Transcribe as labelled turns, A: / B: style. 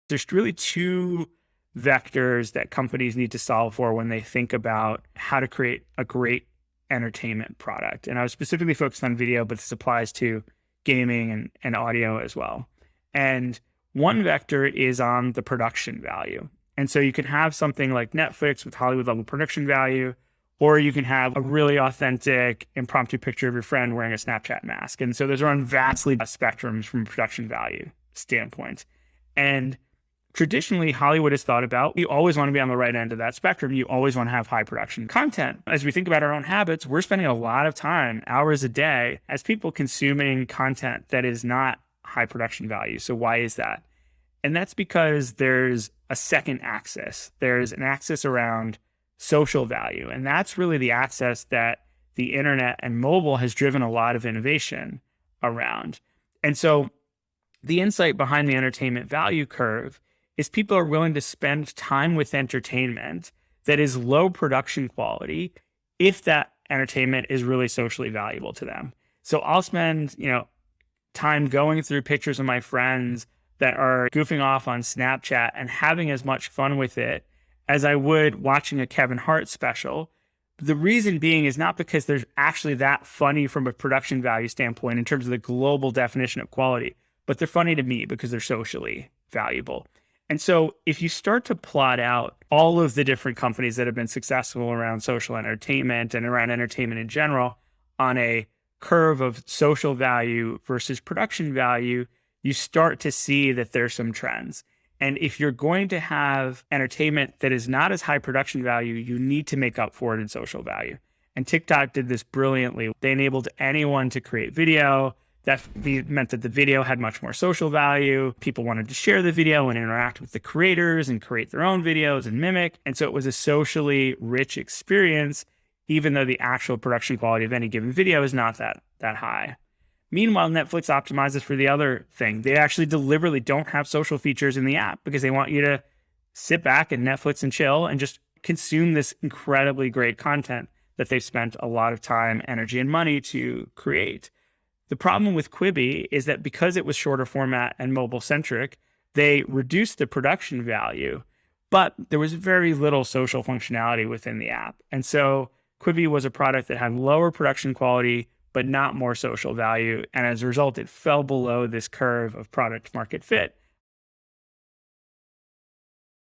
A: There's really two vectors that companies need to solve for when they think about how to create a great entertainment product. And I was specifically focused on video, but this applies to gaming and audio as well. And one vector is on the production value. And so you can have something like Netflix with Hollywood level production value, or you can have a really authentic impromptu picture of your friend wearing a Snapchat mask. And so those are on vastly spectrums from a production value standpoint. And traditionally, Hollywood has thought about, you always want to be on the right end of that spectrum. You always want to have high production content. As we think about our own habits, we're spending a lot of time, hours a day, as people consuming content that is not high production value. So why is that? And that's because there's a second axis. There's an axis around social value. And that's really the axis that the internet and mobile has driven a lot of innovation around. And so the insight behind the entertainment value curve is people are willing to spend time with entertainment that is low production quality if that entertainment is really socially valuable to them. So I'll spend, time going through pictures of my friends that are goofing off on Snapchat and having as much fun with it as I would watching a Kevin Hart special. The reason being is not because they're actually that funny from a production value standpoint in terms of the global definition of quality, but they're funny to me because they're socially valuable. And so if you start to plot out all of the different companies that have been successful around social entertainment and around entertainment in general on a curve of social value versus production value, you start to see that there's some trends. And if you're going to have entertainment that is not as high production value, you need to make up for it in social value. And TikTok did this brilliantly. They enabled anyone to create video. That meant that the video had much more social value. People wanted to share the video and interact with the creators and create their own videos and mimic. And so it was a socially rich experience, even though the actual production quality of any given video is not that high. Meanwhile, Netflix optimizes for the other thing. They actually deliberately don't have social features in the app because they want you to sit back and Netflix and chill and just consume this incredibly great content that they've spent a lot of time, energy, and money to create. The problem with Quibi is that because it was shorter format and mobile centric, they reduced the production value, but there was very little social functionality within the app. And so Quibi was a product that had lower production quality, but not more social value. And as a result, it fell below this curve of product market fit.